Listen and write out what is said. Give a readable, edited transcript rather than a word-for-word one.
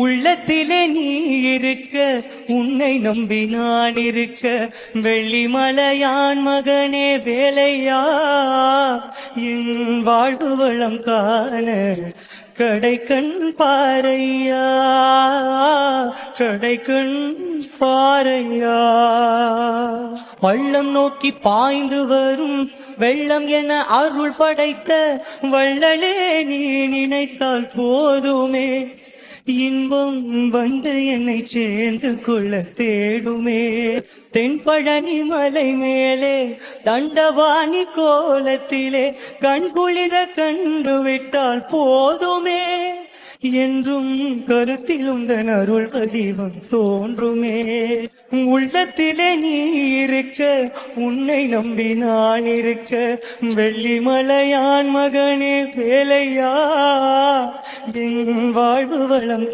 உள்ளத்திலே நீ இருக்க, உன்னை நம்பி நான் இருக்க, வெள்ளிமலையான் மகனே வேலையா, என் வாழ்வு வளம் காண கடைக்கண் பாறையா, கடைக்கண் பாறையா. பள்ளம் நோக்கி பாய்ந்து வரும் வெள்ளம் என அருள் படைத்த வள்ளலே நீ நினைத்தால் போதுமே, இன்பம் வந்து என்னை சேர்ந்து கொள்ள தேடுமே. தென்பழனி மலை மேலே தண்டவாணி கோலத்திலே கண்குளிர கண்டுவிட்டால் போதுமே, என்றும் கருத்தில் உந்தன் அருள் வடிவம் தோன்றுமே. உள்ளத்திலே நீ இருக்க, உன்னை நம்பி நான் இருக்க, வெள்ளிமலையான் மகனே வேலையா, என் வாழ்வு வளம்